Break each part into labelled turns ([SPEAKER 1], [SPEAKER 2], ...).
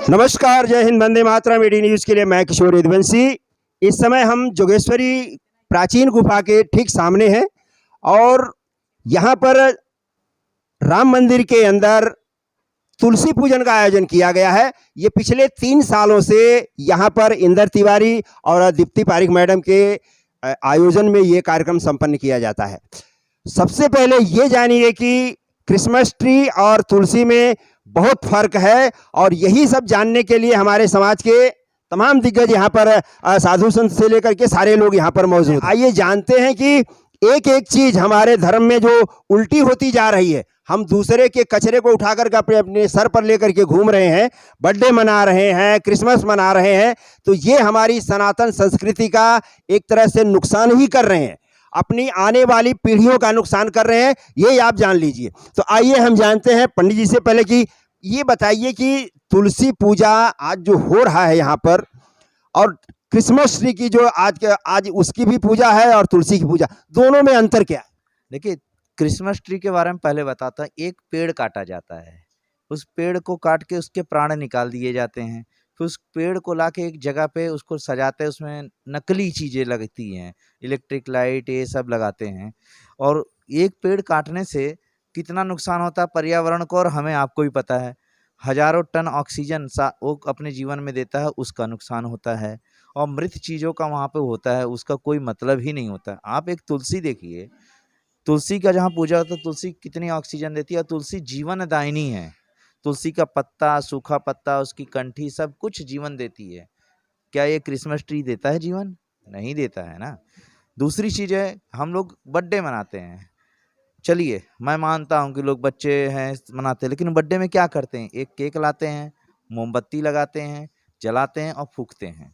[SPEAKER 1] नमस्कार, जय Hind, Vande Mataram. AD news के लिए मैं किशोर यदुवंशी। इस समय हम जोगेश्वरी प्राचीन गुफा के ठीक सामने हैं और यहाँ पर राम मंदिर के अंदर तुलसी पूजन का आयोजन किया गया है। ये पिछले 3 सालों से यहाँ पर इंदर तिवारी और दीप्ति पारिक मैडम के आयोजन में ये कार्यक्रम संपन्न किया जाता है। सबसे पहले ये जानिए कि क्रिसमस ट्री और तुलसी में बहुत फर्क है और यही सब जानने के लिए हमारे समाज के तमाम दिग्गज यहाँ पर साधु संत से लेकर के सारे लोग यहाँ पर मौजूद हैं। आइए जानते हैं कि एक एक चीज हमारे धर्म में जो उल्टी होती जा रही है, हम दूसरे के कचरे को उठाकर के अपने अपने सर पर लेकर के घूम रहे हैं, बर्थडे मना रहे हैं, क्रिसमस मना रहे हैं, तो ये हमारी सनातन संस्कृति का एक तरह से नुकसान ही कर रहे हैं, अपनी आने वाली पीढ़ियों का नुकसान कर रहे हैं, ये आप जान लीजिए। तो आइए हम जानते हैं पंडित जी से पहले कि ये बताइए कि तुलसी पूजा आज जो हो रहा है यहाँ पर और क्रिसमस ट्री की जो आज उसकी भी पूजा है और तुलसी की पूजा, दोनों में अंतर क्या है?
[SPEAKER 2] देखिए, क्रिसमस ट्री के बारे में पहले बताता हूँ। एक पेड़ काटा जाता है, उस पेड़ को काट के उसके प्राण निकाल दिए जाते हैं, फिर उस पेड़ को लाके एक जगह पे उसको सजाते हैं, उसमें नकली चीज़ें लगती हैं, इलेक्ट्रिक लाइट ये सब लगाते हैं। और एक पेड़ काटने से कितना नुकसान होता है पर्यावरण को, और हमें आपको भी पता है, हज़ारों टन ऑक्सीजन वो अपने जीवन में देता है, उसका नुकसान होता है। और मृत चीज़ों का वहाँ पे होता है, उसका कोई मतलब ही नहीं होता। आप एक तुलसी देखिए, तुलसी का जहाँ पूजा होता है, तुलसी कितनी ऑक्सीजन देती है, और तुलसी जीवनदायिनी है। तुलसी का पत्ता, सूखा पत्ता, उसकी कंठी सब कुछ जीवन देती है। क्या ये क्रिसमस ट्री देता है जीवन? नहीं देता है ना। दूसरी चीज़ है, हम लोग बर्थडे मनाते हैं। चलिए, मैं मानता हूँ कि लोग बच्चे हैं मनाते हैं, लेकिन बर्थडे में क्या करते हैं? एक केक लाते हैं, मोमबत्ती लगाते हैं, जलाते हैं और फूँकते हैं।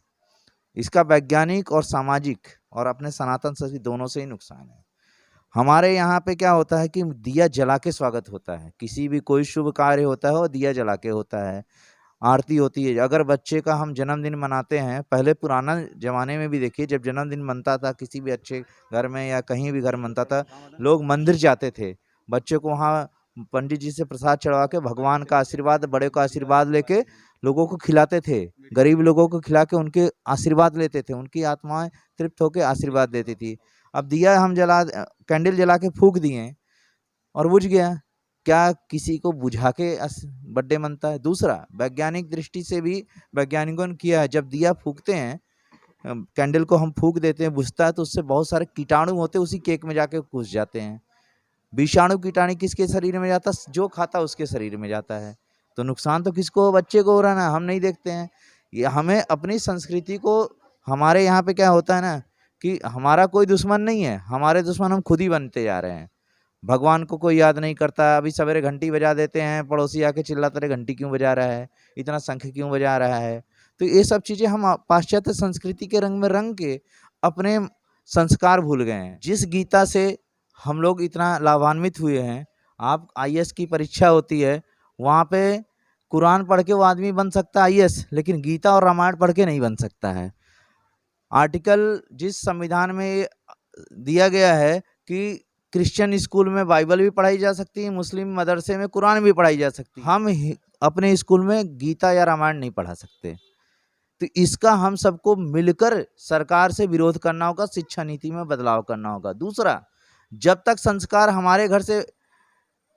[SPEAKER 2] इसका वैज्ञानिक और सामाजिक और अपने सनातन संस्कृति दोनों से ही नुकसान है। हमारे यहाँ पे क्या होता है कि दिया जला के स्वागत होता है, किसी भी कोई शुभ कार्य होता है वो दिया जला के होता है, आरती होती है। अगर बच्चे का हम जन्मदिन मनाते हैं, पहले पुराना ज़माने में भी देखिए, जब जन्मदिन मनता था किसी भी अच्छे घर में या कहीं भी घर मनता था, लोग मंदिर जाते थे, बच्चे को वहाँ पंडित जी से प्रसाद चढ़वा के भगवान का आशीर्वाद, बड़े का आशीर्वाद लेके लोगों को खिलाते थे, गरीब लोगों को खिला के उनके आशीर्वाद लेते थे, उनकी आत्माएं तृप्त होकर आशीर्वाद देती थी। अब दिया हम कैंडल जला के फूँक दिए और बुझ गया। क्या किसी को बुझा के बर्थडे मनता है? दूसरा, वैज्ञानिक दृष्टि से भी वैज्ञानिकों ने किया है, जब दिया फूँकते हैं, कैंडल को हम फूँक देते हैं, बुझता है, तो उससे बहुत सारे कीटाणु होते हैं, उसी केक में जाके घुस जाते हैं। विषाणु कीटाणु किसके शरीर में जाता है? जो खाता उसके शरीर में जाता है। तो नुकसान तो किसको? बच्चे को हो रहा है ना, हम नहीं देखते हैं। ये हमें अपनी संस्कृति को, हमारे यहाँ पे क्या होता है ना कि हमारा कोई दुश्मन नहीं है, हमारे दुश्मन हम खुद ही बनते जा रहे हैं। भगवान को कोई याद नहीं करता। अभी सवेरे घंटी बजा देते हैं, पड़ोसी आके चिल्लाते रहे, घंटी क्यों बजा रहा है, इतना शंख क्यों बजा रहा है। तो ये सब चीज़ें हम पाश्चात्य संस्कृति के रंग में रंग के अपने संस्कार भूल गए हैं। जिस गीता से हम लोग इतना लाभान्वित हुए हैं, आप आईएएस की परीक्षा होती है, वहाँ पे कुरान पढ़ के वो आदमी बन सकता है आईएएस, लेकिन गीता और रामायण पढ़ के नहीं बन सकता है। आर्टिकल जिस संविधान में दिया गया है कि क्रिश्चियन स्कूल में बाइबल भी पढ़ाई जा सकती है, मुस्लिम मदरसे में कुरान भी पढ़ाई जा सकती है, हम अपने स्कूल में गीता या रामायण नहीं पढ़ा सकते। तो इसका हम सबको मिलकर सरकार से विरोध करना होगा, शिक्षा नीति में बदलाव करना होगा। दूसरा, जब तक संस्कार हमारे घर से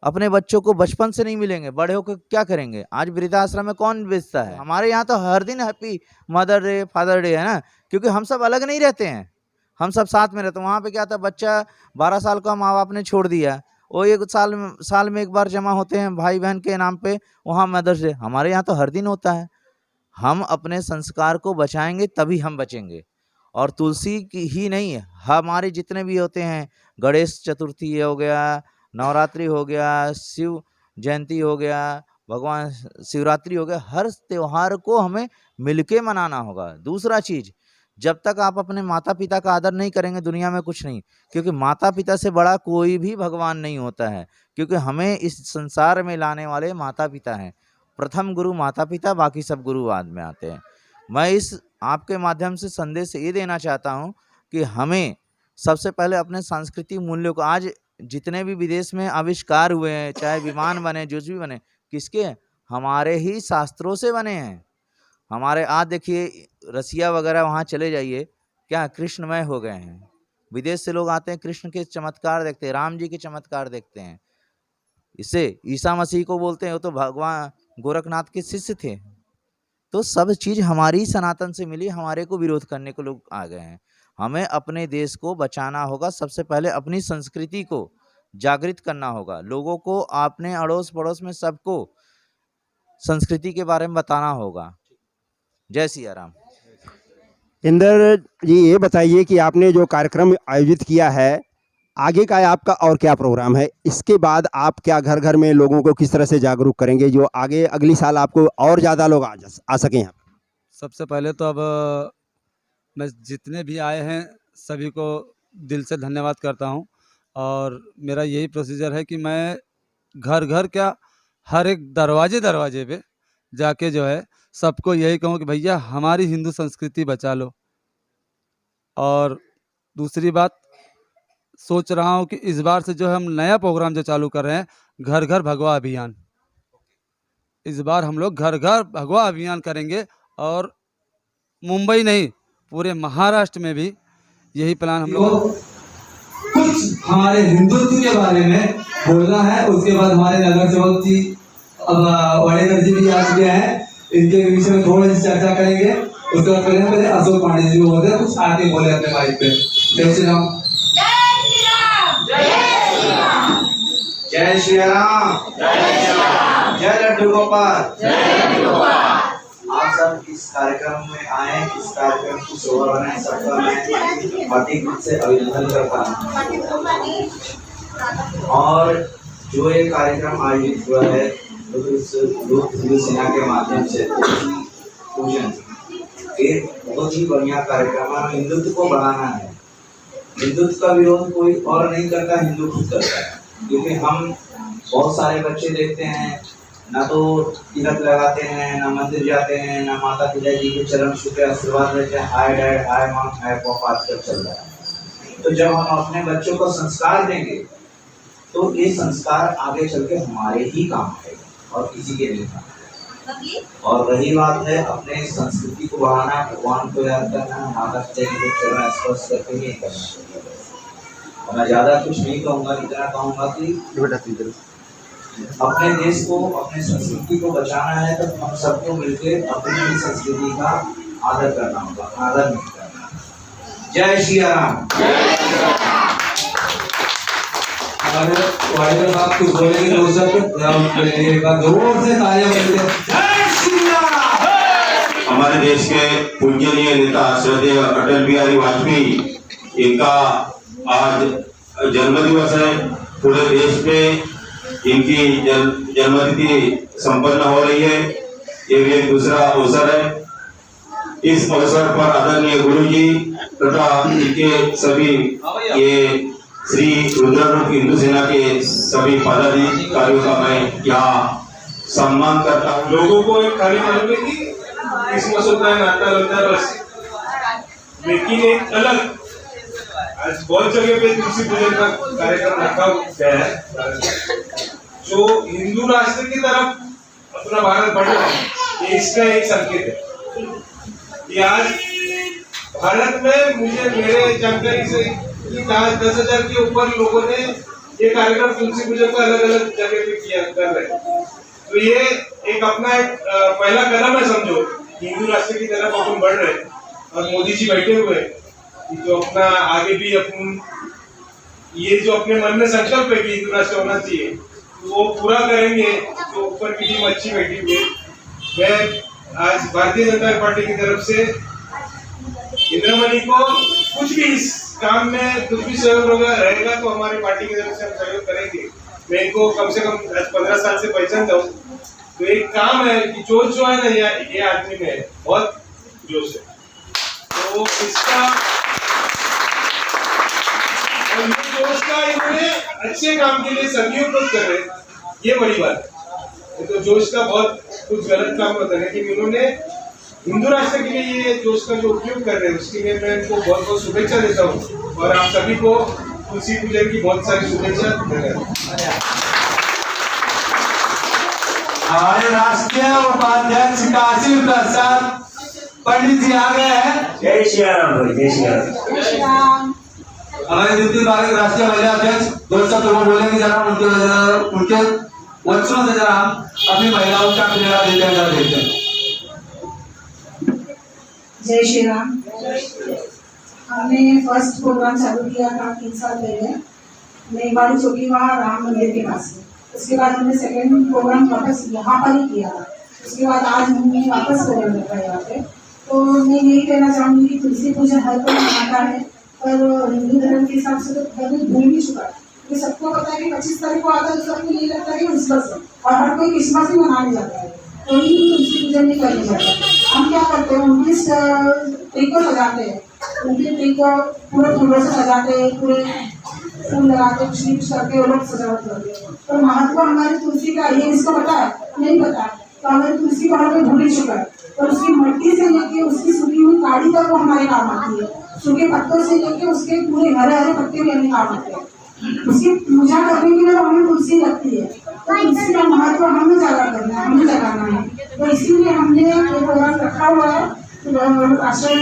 [SPEAKER 2] अपने बच्चों को बचपन से नहीं मिलेंगे, बड़े होकर क्या करेंगे? आज वृद्धाश्रम में कौन बेचता है? हमारे यहाँ तो हर दिन happy mother day, father day है ना, क्योंकि हम सब अलग नहीं रहते हैं, हम सब साथ में रहते हैं। वहाँ पे क्या था, बच्चा 12 साल का माँ बाप ने छोड़ दिया, वो एक साल में एक बार जमा होते हैं भाई बहन के नाम पे, वहाँ मदर्स डे। हमारे यहाँ तो हर दिन होता है। हम अपने संस्कार को बचाएंगे तभी हम बचेंगे। और तुलसी की ही नहीं, हमारे जितने भी होते हैं, गणेश चतुर्थी हो गया, नवरात्रि हो गया, शिव जयंती हो गया, भगवान शिवरात्रि हो गया, हर त्यौहार को हमें मिलके मनाना होगा। दूसरा चीज़, जब तक आप अपने माता पिता का आदर नहीं करेंगे, दुनिया में कुछ नहीं, क्योंकि माता पिता से बड़ा कोई भी भगवान नहीं होता है, क्योंकि हमें इस संसार में लाने वाले माता पिता हैं। प्रथम गुरु माता पिता, बाकी सब गुरु बाद में आते हैं। मैं इस आपके माध्यम से संदेश ये देना चाहता हूँ कि हमें सबसे पहले अपने सांस्कृतिक मूल्यों को, आज जितने भी विदेश में आविष्कार हुए हैं, चाहे विमान बने, जो भी बने, किसके? हमारे ही शास्त्रों से बने हैं। हमारे आज देखिए रसिया वगैरह वहाँ चले जाइए, क्या कृष्णमय हो गए हैं। विदेश से लोग आते हैं, कृष्ण के चमत्कार देखते हैं, राम जी के चमत्कार देखते हैं। इसे ईसा मसीह को बोलते हैं, वो तो भगवान गोरखनाथ के शिष्य थे। तो सब चीज़ हमारी सनातन से मिली, हमारे को विरोध करने को लोग आ गए हैं। हमें अपने देश को बचाना होगा, सबसे पहले अपनी संस्कृति को जागृत करना होगा। लोगों को अपने अड़ोस पड़ोस में सबको संस्कृति के बारे में बताना होगा। जय सिया राम।
[SPEAKER 1] इंदर जी, ये बताइए कि आपने जो कार्यक्रम आयोजित किया है, आगे का आपका और क्या प्रोग्राम है? इसके बाद आप क्या घर घर में लोगों को किस तरह से जागरूक करेंगे, जो आगे अगली साल आपको और ज़्यादा लोग आ सकें यहाँ?
[SPEAKER 3] सबसे पहले तो अब मैं जितने भी आए हैं सभी को दिल से धन्यवाद करता हूं, और मेरा यही प्रोसीजर है कि मैं घर घर क्या हर एक दरवाजे दरवाजे पे जाके जो है सबको यही कहूँ कि भैया हमारी हिंदू संस्कृति बचा लो। और दूसरी बात, सोच रहा हूँ कि इस बार से जो है हम नया प्रोग्राम जो चालू कर रहे हैं, घर घर भगवा अभियान। इस बार हम लोग घर घर भगवा अभियान करेंगे, और मुंबई नहीं पूरे महाराष्ट्र में भी यही प्लान हम लोग।
[SPEAKER 4] कुछ हमारे हिंदुत्व के बारे में बोलना है। उसके बाद हमारे नगर सेवक जी वाडेकर जी भी आ चुके हैं, इनके विषय में थोड़ी सी चर्चा करेंगे। उसके बाद पहले अशोक पांडे जी बोलते हैं, कुछ आके बोले अपने माइक पे। जय श्री राम।
[SPEAKER 5] जय श्री राम। जय लड्डू गोपाल। आप सब इस कार्यक्रम में आए, इस कार्यक्रम की शोभा बनाए, सबका मैं हार्दिक रूप से अभिनंदन करता हूँ। और जो ये कार्यक्रम आयोजित हुआ है लोक हिंदू सेना के माध्यम से पूजन, एक बहुत ही बढ़िया कार्यक्रम है। हिंदुत्व को बढ़ाना है। हिंदुत्व का विरोध कोई और नहीं करता, हिंदू खुद करता है। क्योंकि हम बहुत सारे बच्चे देखते हैं, ना तो तिलक लगाते हैं, ना मंदिर जाते हैं, ना माता पिता जी के चरण छू के आशीर्वाद लेते हैं, हाय डैड, हाय मॉम, हाय पापा कर चल रहा है। तो जब हम अपने बच्चों को संस्कार देंगे तो ये संस्कार आगे चल के हमारे ही काम आएगा और किसी के नहीं काम। और रही बात है अपने संस्कृति को बढ़ाना, भगवान को याद करना, माता पिता जी को चरण स्पर्श करके ही करना चाहिए। और मैं ज्यादा कुछ नहीं कहूँगा, इतना कहूँगा कि अपने देश को, अपने संस्कृति को बचाना है तो हम सबको मिलकर अपनी संस्कृति का आदर करना होगा, आदर नहीं करना। जय श्री राम।
[SPEAKER 4] वाडेकर साहब कुछ बोलेंगे तो जोर से तालियां बजाते हैं। जय श्री राम।
[SPEAKER 6] हमारे देश के पूजनीय नेता श्रद्धेय अटल बिहारी वाजपेयी, इनका आज जन्मदिवस है। पूरे देश में इनकी जन्मतिथि संपन्न हो रही है। ये भी एक दूसरा अवसर है। इस अवसर पर आदरणीय गुरु जी तथा इनके सभी ये श्री रुद्ररूप हिंदू सेना के सभी पदाधिकारियों का मैं यहाँ सम्मान करता हूँ।
[SPEAKER 7] लोगों को एक खाली मालूम है कि क्रिसमस होता है, नाताल होता है, बस। लेकिन एक अलग आज बहुत जगह पे तुलसी पूजन का कार्यक्रम रखा गया है, जो हिंदू राष्ट्र की तरफ अपना भारत बढ़ रहा है। ये इसका एक संकेत है कि आज भारत में मुझे मेरे जानकारी से 10,000 के ऊपर लोगों ने ये कार्यक्रम तुलसी पूजन का अलग अलग जगह पे किया कर रहे हैं। तो ये एक अपना एक पहला कदम है, समझो हिंदू राष्ट्र की तरफ अपन बढ़ रहे हैं। और मोदी जी बैठे हुए जो अपना आगे भी अपन ये जो अपने मन में संकल्प है कि हिंदू राष्ट्र होना चाहिए वो पूरा करेंगे। तो ऊपर की टीम अच्छी बैठी हुई है। मैं आज भारतीय जनता पार्टी की तरफ से इंद्रमणि को कुछ भी इस काम में कुछ भी सहयोग रहेगा तो हमारी पार्टी की तरफ से हम सहयोग करेंगे। मैं इनको कम से कम 15 साल से पहचानता हूँ। तो एक काम है कि जोश जो है ना ये आदमी में बहुत जोश है। तो इसका और ये जोश का इन्होंने अच्छे काम के लिए सभी उपयोग कर रहे हैं, ये बड़ी बात है। तो जोश का बहुत कुछ गलत काम होता है, लेकिन इन्होंने हिंदू राष्ट्र के लिए ये जोश का जो उपयोग कर रहे हैं उसके लिए मैं इनको बहुत बहुत शुभेच्छा देता हूँ। और आप सभी को तुलसी पूजन की बहुत सारी शुभेच्छा।
[SPEAKER 4] हमारे राष्ट्रीय उपाध्यक्ष काशी प्रसाद पंडित जी आ गए हैं।
[SPEAKER 1] जय श्री राम भाई, जय श्री राम।
[SPEAKER 4] हमारे दीप्ति पारिक राष्ट्रीय महिला अध्यक्ष 2 शब्द वो बोलेंगे, जरा उनके वचनों से जरा हम अपनी महिलाओं का प्रेरणा देते हैं, देखते हैं।
[SPEAKER 8] जय श्री राम। हमने फर्स्ट प्रोग्राम चालू किया था 3 साल पहले मेघवाड़ी चौकी वहाँ राम मंदिर के पास में। उसके बाद हमने सेकेंड प्रोग्राम वापस यहाँ पर ही किया था। उसके बाद आज हमने वापस प्रोग्राम रखा है यहाँ पे। तो मैं यही कहना चाहूँगी कि तुलसी पूजन हर कोई मनाता है, पर हिंदू धर्म के हिसाब से तो कभी भूल भी चुका है, क्योंकि सबको पता है कि 25 तारीख को आता है, तो सबको ये लगता है कि क्रिसमस है और हर कोई क्रिसमस ही मनाने जाता है, कोई तुलसी पूजन नहीं करने जाता है। हम क्या करते हैं, उनकी ट्री को सजाते हैं, उनकी ट्री को पूरे फूलों से सजाते हैं, पूरे फूल लगाते, कुछ करके वो लोग सजावट करते हैं। तो महत्व हमारी तुलसी का ये इसको पता है नहीं पता है, तो हमारी तुलसी को हमें भूल ही चुका है। और उसकी मट्टी से लेके उसकी सूखी हुई काड़ी तक वो हमारे काम आती है, सूखे पत्तों से लेके उसके पूरे हरे हरे पत्ते भी हमें काम आते हैं। उसकी पूजा करने के लिए हमें तुलसी लगती है, तो तुलसी का महत्व हमें ज्यादा करना है, हमें जगाना है। तो इसीलिए हमने ये प्रोग्राम रखा हुआ है। राष्ट्रीय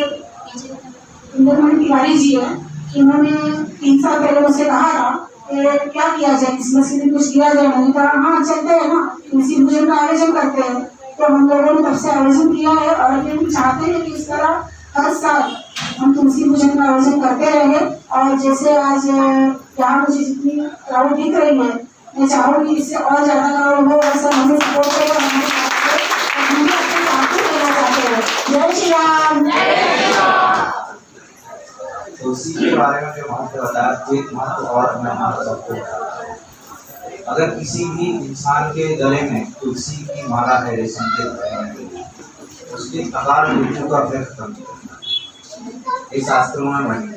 [SPEAKER 8] इंद्रमणि तिवारी जी है, इन्होंने 3 साल पहले मुझसे कहा था कि क्या किया जाए, क्रिसमस के दिन कुछ किया जाए। मैंने कहा हाँ चलते हैं ना, तुलसी पूजन का आयोजन करते हैं। तो हम लोगों ने तब से आयोजन किया है और अभी हम चाहते हैं कि इस तरह हर साल हम तुलसी पूजन का आयोजन करते रहेंगे। और जैसे आज यहाँ मुझे जितनी क्राउड दिख रही है, मैं चाहूँगी इससे और ज़्यादा क्राउड हो और सब हमें सपोर्ट करें, हमारे साथ देना चाहते हैं। जय श्री राम।
[SPEAKER 5] तुलसी के बारे में जो महत्व बताया, एक महत्व और मैं मान सकता हूँ। अगर किसी भी इंसान के गले में तुलसी की माला है रेशम के धागे में, उसकी अकाल मृत्यु का व्यक्त करना ये शास्त्रों में बनी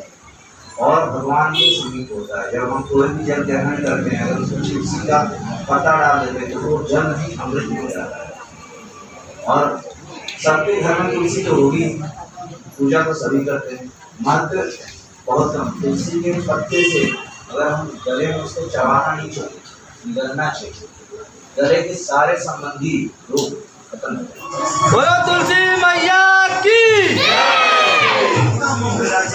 [SPEAKER 5] और भगवान के समीप होता है। जब हम कोई भी जल ग्रहण करते हैं, अगर उसमें तुलसी का पत्ता डाल देते हैं तो वो जल ही अमृत हो जाता है। और सबके घर में तुलसी तो होगी, पूजा तो सभी करते हैं, मंत्र बहुत कम। तुलसी के पत्ते से अगर हम गले में उसको चबाना नहीं चाहिए, निगलना चाहिए, गले के सारे संबंधी रोग खत्म हो जाएंगे।
[SPEAKER 4] बोलो तुलसी मैया की,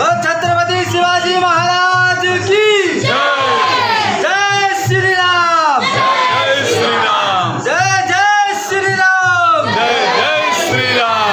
[SPEAKER 4] और छत्रपति शिवाजी महाराज की जय श्री राम, जय श्री राम, जय जय श्री राम, जय जय श्री राम।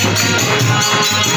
[SPEAKER 9] Thank you.